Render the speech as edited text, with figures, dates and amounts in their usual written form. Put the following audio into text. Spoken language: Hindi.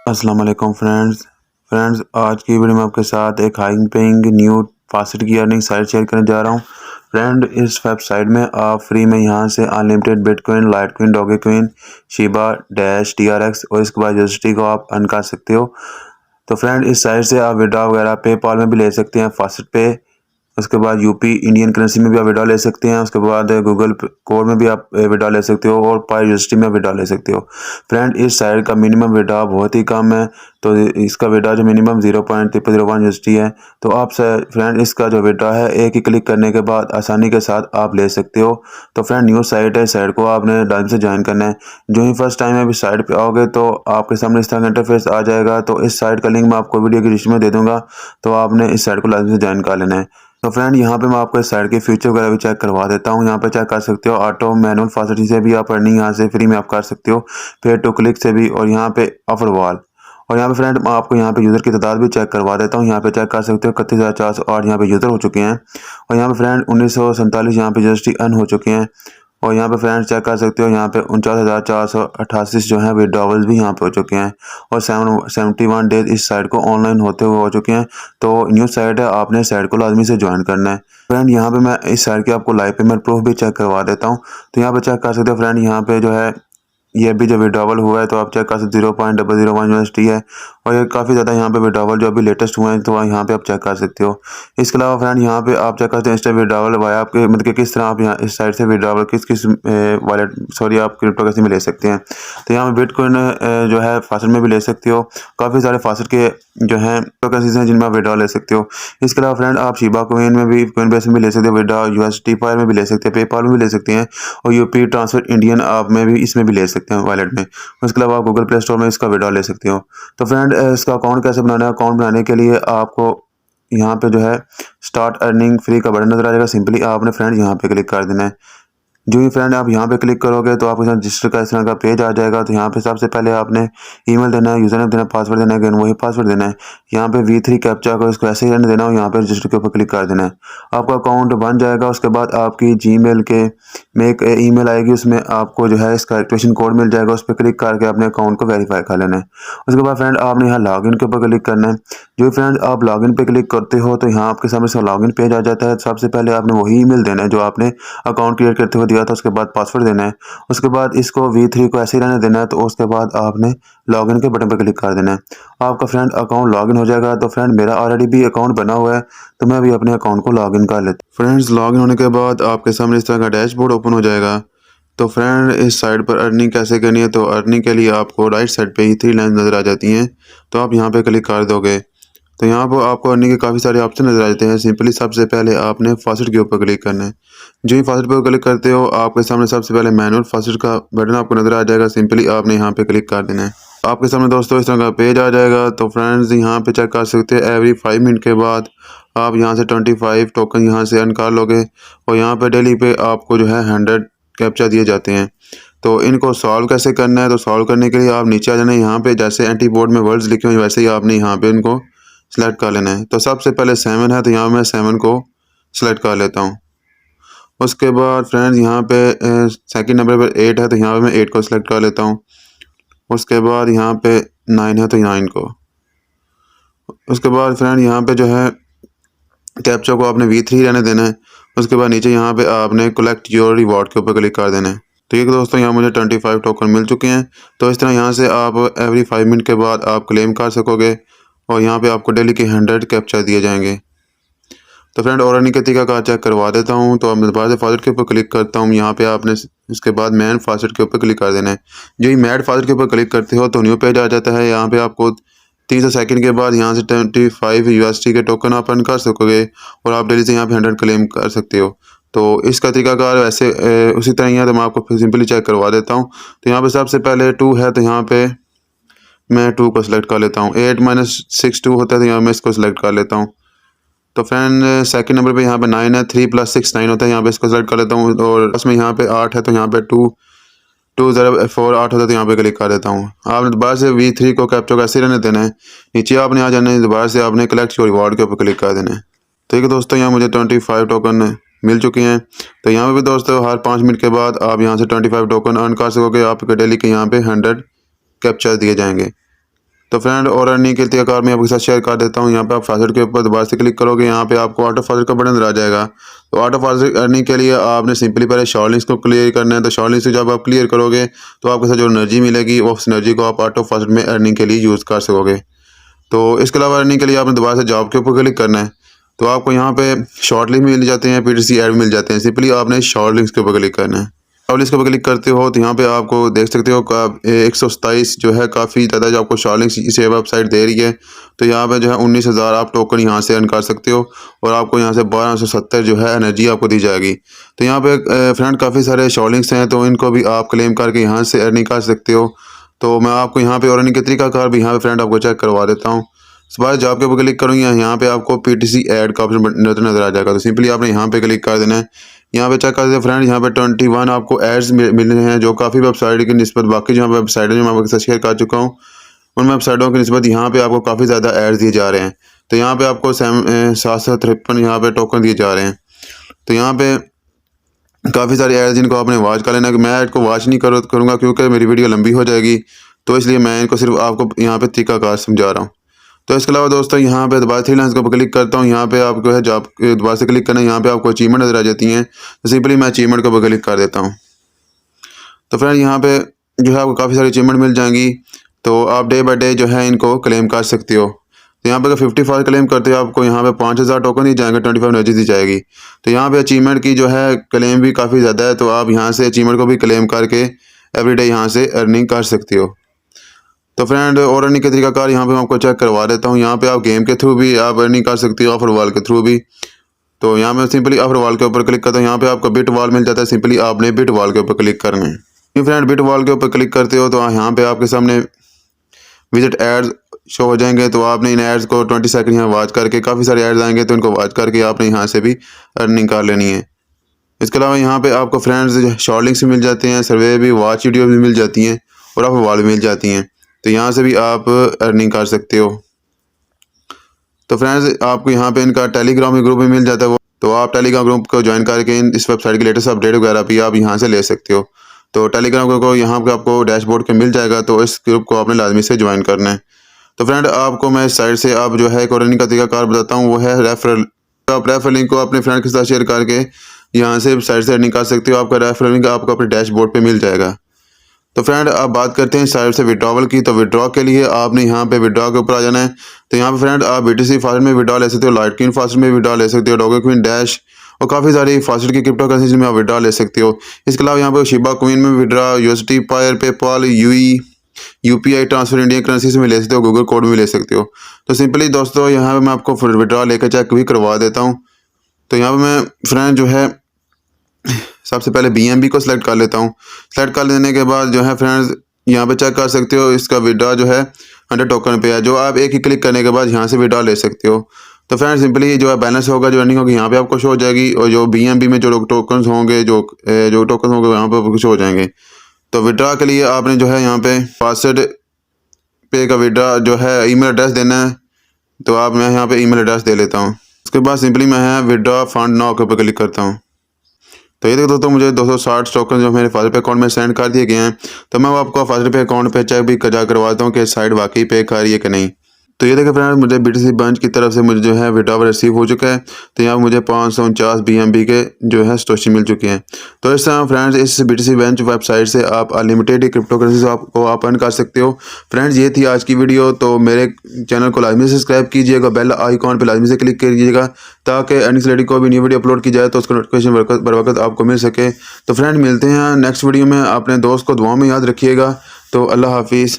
अस्सलाम वालेकुम फ्रेंड्स आज की वीडियो में आपके साथ एक हाई पेइंग न्यू फासेट की अर्निंग साइट शेयर करने जा रहा हूं। फ्रेंड, इस वेबसाइट में आप फ्री में यहां से unlimited bitcoin, litecoin, dogecoin, Shiba dash, TRX और इसके बाद यूएसडी को आप अर्न कर सकते हो। तो फ्रेंड, इस साइट से आप विड्रॉ वगैरह पेपाल में भी ले सकते हैं, फासेट पे, उसके बाद यूपी इंडियन करेंसी में भी आप विड्रॉ ले सकते हैं, उसके बाद गूगल कोड में भी आप विड्रॉ ले सकते हो और पाई यूएसडी में विड्रॉ ले सकते हो। फ्रेंड, इस साइट का मिनिमम विड्रॉ बहुत ही कम है, तो इसका विड्रॉ जो मिनिमम 0.001 यूएसडी है। तो आप फ्रेंड, इसका जो विड्रॉ है एक ही क्लिक करने के बाद आसानी के साथ आप ले सकते हो। तो फ्रेंड, न्यू साइट है, इस साइट को आपने लाइव से ज्वाइन करना है। जो ही फर्स्ट टाइम अभी साइट पे आओगे तो आपके सामने इस तरह का इंटरफेस आ जाएगा। तो इस साइट का लिंक मैं आपको वीडियो की डिस्क्रिप्शन में दे दूंगा, तो आपने इस साइट को लाइव से ज्वाइन कर लेना है। तो फ्रेंड, यहाँ पे मैं आपको इस साइट के फीचर वगैरह भी चेक करवा देता हूँ। यहाँ पे चेक कर सकते हो ऑटो मैनुअल फासेट से भी आप अर्निंग यहाँ से फ्री में आप कर सकते हो, पे टू क्लिक से भी, और यहाँ पे ऑफर वॉल। और यहाँ पे फ्रेंड, मैं आपको यहाँ पे यूज़र की तादाद भी चेक करवा देता हूँ। यहाँ पे चेक कर सकते हो 31,408 यहाँ पे यूज़र हो चुके हैं, और यहाँ पे फ्रेंड 1947 यहाँ पे रजिस्ट्री अर्न हो चुके हैं। और यहाँ पे फ्रेंड्स चेक कर सकते हो, यहाँ पे 49,488 जो है विड्रॉवल्स भी यहाँ पे हो चुके हैं, और 71 डेज इस साइट को ऑनलाइन होते हुए हो चुके हैं। तो न्यू साइट है, आपने साइट को लाजमी से ज्वाइन करना है। फ्रेंड, यहाँ पे मैं इस साइट के आपको लाइव पेमेंट प्रूफ भी चेक करवा देता हूँ। तो यहाँ पे चेक कर सकते हो फ्रेंड, यहाँ पे जो है ये भी जो विड्रॉवल हुआ है तो आप चेक कर सकते 0.001 यूएसडी है, और ये काफ़ी ज़्यादा यहाँ पे विड्रॉवल जो अभी लेटेस्ट हुए हैं तो यहाँ पे आप चेक कर सकते हो। इसके अलावा फ्रेंड, यहाँ पे आप चेक कर सकते हैं इंस्टेंट विड्रॉवल वाया आपके, मतलब कि किस तरह आप यहाँ इस साइट से विड्रॉवल किस वॉलेट आप क्रिप्टो करेंसी में ले सकते हैं। तो यहाँ पे बिटकॉइन जो है फासेट में भी ले सकते हो। काफ़ी सारे फासेट के जो हैं क्रिप्टो करेंसीज हैं जिनमें आप विड्रॉ ले सकते हो। इसके अलावा फ्रेंड, आप शिबा कोइन में भी, कोइन बेस में भी ले सकते हो विड्रॉ, यूएसडी फायर में भी ले सकते हैं, पेपाल में भी ले सकते हैं, और यूपी ट्रांसफर इंडियन आप में भी इसमें भी ले सकते हैं वॉलेट में। उसके अलावा आप गूगल प्ले स्टोर में इसका विड्रॉ ले सकते हो। तो फ्रेंड, इसका अकाउंट कैसे बनाना है? अकाउंट बनाने के लिए आपको यहाँ पे जो है स्टार्ट अर्निंग फ्री का बटन नजर आ जाएगा। सिंपली आपने फ्रेंड यहाँ पे क्लिक कर देना है। जो ही फ्रेंड आप यहाँ पे क्लिक करोगे तो आपको यहाँ रजिस्टर का इस तरह का पेज आ जाएगा। तो यहाँ पे सबसे पहले आपने ईमेल देना है, यूजर नेम देना है, पासवर्ड देना है, अगेन वही पासवर्ड देना है। यहाँ पे V3 कैप्चा को इसको ऐसे ही रहने देना है, और यहाँ पे रजिस्टर के ऊपर क्लिक कर देना है। आपका अकाउंट बन जाएगा। उसके बाद आपकी जीमेल के में एक ईमेल आएगी, उसमें आपको जो है इसका एक्टिवेशन कोड मिल जाएगा। उस पर क्लिक करके अपने अकाउंट को वेरीफाई कर लेना है। उसके बाद फ्रेंड, आपने यहाँ लॉगिन के ऊपर क्लिक करना है। जो फ्रेंड आप लॉगिन पे क्लिक करते हो तो यहाँ आपके सामने लॉगिन पेज आ जाता है। सबसे पहले आपने वही ईमेल देना है जो आपने अकाउंट क्रिएट करते हुए दिया था, उसके बाद पासवर्ड देना है। उसके बाद इसको V3 को ऐसे ही रहने देना है। तो उसके बाद आपने लॉगिन के बटन पर क्लिक कर देना है। आपका फ्रेंड अकाउंट लॉगिन हो जाएगा। तो फ्रेंड, मेरा ऑलरेडी भी अकाउंट बना हुआ है, तो मैं भी अपने अकाउंट को लॉगिन कर लेता हूँ। फ्रेंड्स, लॉगिन होने के बाद आपके सामने इस तरह का डैशबोर्ड ओपन हो जाएगा। तो फ्रेंड, इस साइट पर अर्निंग कैसे करनी है? तो अर्निंग के लिए आपको राइट साइड पे ही 3 लाइन नज़र आ जाती हैं, तो आप यहाँ पे क्लिक कर दोगे। तो यहाँ पर आपको अर्निंग के काफ़ी सारे ऑप्शन नज़र आ जाते हैं। सिंपली सबसे पहले आपने फासेट के ऊपर क्लिक करना है। जो ही फासेट पर क्लिक करते हो, आपके सामने सबसे पहले मैनुअल फासेट का बटन आपको नज़र आ जाएगा। सिंपली आपने यहाँ पे क्लिक कर देना है। आपके सामने दोस्तों इस तरह का पेज आ जाएगा। तो फ्रेंड्स, यहाँ पे चेक कर सकते हैं एवरी 5 मिनट के बाद आप यहाँ से 25 टोकन यहाँ से अर्न कर लोगे, और यहाँ पे डेली पे आपको जो है 100 कैप्चा दिए जाते हैं। तो इनको सॉल्व कैसे करना है? तो सॉल्व करने के लिए आप नीचे आ जाना है। यहाँ पे जैसे एंटी बोर्ड में वर्ड्स लिखे हुए वैसे ही आपने यहाँ पे इनको सेलेक्ट कर लेना है। तो सबसे पहले 7 है, तो यहाँ मैं 7 को सिलेक्ट कर लेता हूँ। उसके बाद फ्रेंड्स, यहाँ पे सेकंड नंबर पर 8 है, तो यहाँ पे मैं 8 को सिलेक्ट कर लेता हूँ। उसके बाद यहाँ पे 9 है, तो 9 को। उसके बाद फ्रेंड, यहाँ पे जो है कैप्चा को आपने V3 रहने देना है। उसके बाद नीचे यहाँ पे आपने कलेक्ट योर रिवॉर्ड के ऊपर क्लिक कर देना है। तो ये दोस्तों, यहाँ मुझे 25 टोकन मिल चुके हैं। तो इस तरह यहाँ से आप एवरी 5 मिनट के बाद आप क्लेम कर सकोगे, और यहाँ पे आपको डेली के 100 कैप्चा दिए जाएंगे। तो फ्रेंड, और अर्निंग का तरीका चेक करवा देता हूँ। तो अब मैं दोबारा से फासेट के ऊपर क्लिक करता हूँ। यहाँ पे आपने इसके बाद मैन फासेट के ऊपर क्लिक कर देना है। जो ही मैड फासेट के ऊपर क्लिक करते हो तो न्यू पेज आ जाता है। यहाँ पे आपको 300 सेकंड के बाद यहाँ से 25 यूएसडी के टोकन आप अर्न कर सकोगे, और आप डेली से यहाँ पे 100 क्लेम कर सकते हो। तो इसका तरीकाकार वैसे उसी तरह ही है। तो मैं आपको सिंपली चेक करवा देता हूँ। तो यहाँ पे सबसे पहले 2 है, तो यहाँ पे मैं 2 को सिलेक्ट कर लेता हूँ। 8 - 6 2 होता है, तो यहाँ मैं इसको सिलेक्ट कर लेता हूँ। तो फ्रेंड, सेकंड नंबर पे यहाँ पे 9 है, 3 + 6 9 होता है, यहाँ पे इसको सेलेक्ट कर लेता हूँ। और उसमें यहाँ पे 8 है, तो यहाँ पे 2 2 0 4 8 होता है, तो यहाँ पे क्लिक कर देता हूँ। आपने दोबारा से V3 को कैप्चा कैसे रहने देना है, नीचे आपने आ जाना है, दोबारा से आपने कलेक्ट योर रिवॉर्ड के ऊपर क्लिक कर देना है। ठीक है दोस्तों, यहाँ मुझे 25 टोकन मिल चुके हैं। तो यहाँ पे भी दोस्तों हर 5 मिनट के बाद आप यहाँ से 25 टोकन अर्न कर सकोगे। आपके डेली के यहाँ पे 100 कैप्चा दिए जाएंगे। तो फ्रेंड और अर्निंग के तरीकाकार मैं आपके साथ शेयर कर देता हूँ। यहाँ पे आप फासेट के ऊपर दोबारा से क्लिक करोगे, यहाँ पे आपको ऑटो फासेट का बटन नजर आ जाएगा। तो ऑटो फासेट अर्निंग के लिए आपने सिंपली पहले शॉर्ट लिंक्स को क्लियर करना है। तो शॉर्ट लिंक्स जब आप क्लियर करोगे तो आपके साथ जो एनर्जी मिलेगी उस एनर्जी को आप ऑटो फासेट में अर्निंग के लिए यूज़ कर सकोगे। तो इसके अलावा अर्निंग के लिए आपने दोबारा से जॉब के ऊपर क्लिक करना है। तो आपको यहाँ पे शॉर्ट लिंक मिल जाते हैं, पीटीसी ऐड मिल जाते हैं। सिंपली आपने शॉर्ट लिंक्स के ऊपर क्लिक करना है। शॉर्ट लिंक्स के ऊपर क्लिक करते हो तो यहाँ पे आपको देख सकते हो 127 जो है काफ़ी ज़्यादा जो आपको शॉर्ट लिंक्स इसे वेबसाइट दे रही है। तो यहाँ पे जो है 19,000 आप टोकन यहाँ से अर्न कर सकते हो और आपको यहाँ से 1270 जो है एनर्जी आपको दी जाएगी। तो यहाँ पे फ्रेंड काफ़ी सारे शॉर्ट लिंक्स हैं, तो इनको भी आप क्लेम करके यहाँ से अर्निंग कर सकते हो। तो मैं आपको यहाँ पे और अर्निंग के तरीकाकार भी यहाँ पे फ्रेंड आपको चेक करवा देता हूँ। इस बार जॉब के ऊपर क्लिक करूँगी, यहाँ पे आपको पीटीसी ऐड का ऑप्शन नजर आ जाएगा। तो सिंपली आपने यहाँ पे क्लिक कर देना है। यहाँ पे चेक कर दे फ्रेंड, यहाँ पे 21 आपको एड्स मिल रहे हैं, जो काफ़ी वेबसाइट की निस्बत बाकी जो वेबसाइट है जो मैं आपके साथ शेयर कर चुका हूँ उन वेबसाइटों की निस्बत यहाँ पे आपको काफ़ी ज़्यादा एड्स दिए जा रहे हैं। तो यहाँ पे आपको 753 यहाँ पे टोकन दिए जा रहे हैं। तो यहाँ पे काफ़ी सारे एड्स जिनको आपने वॉच कर लेना। मैं ऐड को वॉच नहीं करूँगा क्योंकि मेरी वीडियो लंबी हो जाएगी, तो इसलिए मैं इनको सिर्फ आपको यहाँ पे तरीकाकार समझा रहा हूँ। तो इसके अलावा दोस्तों यहाँ पे दोबारा 3 लाइन्स के ऊपर क्लिक करता हूँ। यहाँ पे आपको है जॉब दोबारा से क्लिक करना है। यहाँ पे आपको अचीवमेंट नजर आ जाती हैं। तो सिंपली मैं अचीवमेंट के ऊपर क्लिक कर देता हूँ। तो फ्रेंड यहाँ पे जो है आपको काफ़ी सारी अचीवमेंट मिल जाएंगी। तो आप डे बाई डे जो है इनको क्लेम कर सकते हो। तो यहाँ पे अगर 55 क्लेम करते हो आपको यहाँ पे 5,000 टोकन दिए जाएंगे, 25 एनर्जी दी जाएगी। तो यहाँ पे अचीवमेंट की जो है क्लेम भी काफ़ी ज़्यादा है। तो आप यहाँ से अचीवमेंट को भी क्लेम करके एवरीडे यहाँ से अर्निंग कर सकते हो। तो फ्रेंड और अर्निंग के तरीकाकार यहाँ पे मैं आपको चेक करवा देता हूँ। यहाँ पे आप गेम के थ्रू भी आप अर्निंग कर सकते हो, ऑफर वॉल के थ्रू भी। तो यहाँ मैं सिंपली ऑफर वॉल के ऊपर क्लिक करता हूँ। यहाँ पे आपको बिट वॉल मिल जाता है, सिंपली आपने बिट वॉल के ऊपर क्लिक करना है। फ्रेंड बिट वॉल के ऊपर क्लिक करते हो तो यहाँ पे आपके सामने विजिट एड्स शो हो जाएंगे। तो आपने इन एड्स को 20 सेकंड यहाँ वॉच करके, काफ़ी सारे एड्स आएंगे तो इनको वॉच करके आपने यहाँ से भी अर्निंग कर लेनी है। इसके अलावा यहाँ पे आपको फ्रेंड्स शॉर्ट लिंक्स भी मिल जाते हैं, सर्वे भी, वॉच वीडियो भी मिल जाती हैं और ऑफर वॉल भी मिल जाती हैं। तो यहाँ से भी आप अर्निंग कर सकते हो। तो फ्रेंड्स आपको यहाँ पे इनका टेलीग्राम ग्रुप भी मिल जाता है, वो तो आप टेलीग्राम ग्रुप को ज्वाइन करके इस वेबसाइट की लेटेस्ट अपडेट वगैरह भी आप यहाँ से ले सकते हो। तो टेलीग्राम ग्रुप को यहाँ पे आपको डैशबोर्ड पे मिल जाएगा, तो इस ग्रुप को आपने लाजमी से ज्वाइन करना है। तो फ्रेंड आपको मैं इस साइट से आप जो है एक और अर्निंग का तरीकाकार बताता हूँ, वो है रेफरल। तो आप रेफरल लिंक को अपने फ्रेंड के साथ शेयर करके यहाँ से साइट से अर्निंग कर सकते हो। आपका रेफरल लिंक आपको अपने डैशबोर्ड पे मिल जाएगा। तो फ्रेंड आप बात करते हैं साइट से विड्रॉवल की। तो विड्रॉ के लिए आपने यहाँ पे विड्रॉ के ऊपर आ जाना है। तो यहाँ पे फ्रेंड आप बीटीसी फासेट में विड्रॉ ले सकते हो, लाइटकॉइन फासेट में विड्रॉ ले सकते हो, डॉगेकॉइन डैश और काफ़ी सारी फासेट की क्रिप्टो करेंसी में आप विड्रॉ ले सकते हो। इसके अलावा यहाँ पे शिबा कॉइन में withdraw, USD, Payeer, PayPal, UPI transfer Indian currency में ले सकते हो, गूगल कोड में ले सकते हो। तो सिंपली दोस्तों यहाँ पे मैं आपको विड्रॉ लेकर चेक भी करवा देता हूँ। तो यहाँ पे मैं फ्रेंड जो है सबसे पहले BNB को सिलेक्ट कर लेता हूँ। सिलेक्ट कर लेने के बाद जो है फ्रेंड्स यहाँ पे चेक कर सकते हो, इसका विड्रॉ जो है 100 टोकन पे है, जो आप एक ही क्लिक करने के बाद यहाँ से विड्रॉ ले सकते हो। तो फ्रेंड्स सिंपली जो है बैलेंस होगा, जो अर्निंग होगी यहाँ पे आपको शो हो जाएगी, और जो BNB में जो टोकन होंगे जो टोकन होंगे यहाँ पे आपको शो हो जाएंगे। तो विड्रॉ के लिए आपने जो है यहाँ पे फासेट पे का विड्रॉ जो है ईमेल एड्रेस देना है। तो आप मैं यहाँ पे ईमेल एड्रेस दे लेता हूँ। उसके बाद सिंपली मैं विड्रॉ फंड नाउ के ऊपर क्लिक करता हूँ। तो ये देखो दोस्तों मुझे 260 टोकन जो मेरे फादर पे अकाउंट में सेंड कर दिए गए हैं। तो मैं आपको फादर पे अकाउंट पे चेक भी करवाता हूँ कि साइट वाकई पे कर रही है कि नहीं। तो ये देखो फ्रेंड्स मुझे बीटीसी बंच की तरफ से मुझे जो है विड्रॉ रिसीव हो चुका है। तो यहाँ मुझे 549 BNB के जो है स्टोशी मिल चुके हैं। तो इस तरह फ्रेंड्स इस बीटीसी बंच वेबसाइट से आप अनलिमिटेड क्रिप्टो करेंसी आपको आप अर्न कर सकते हो। फ्रेंड्स ये थी आज की वीडियो। तो मेरे चैनल को लाजमी से सब्सक्राइब कीजिएगा, बेल आइकॉन पर लाजमी से क्लिक कीजिएगा ताकि अर्निंग से रिलेटेड कोई भी न्यू वीडियो अपलोड की जाए तो उसका नोटिफिकेशन बर वक्त आपको मिल सके। तो फ्रेंड मिलते हैं नेक्स्ट वीडियो में। अपने दोस्त को दुआ में याद रखिएगा। तो अल्लाह हाफिज़।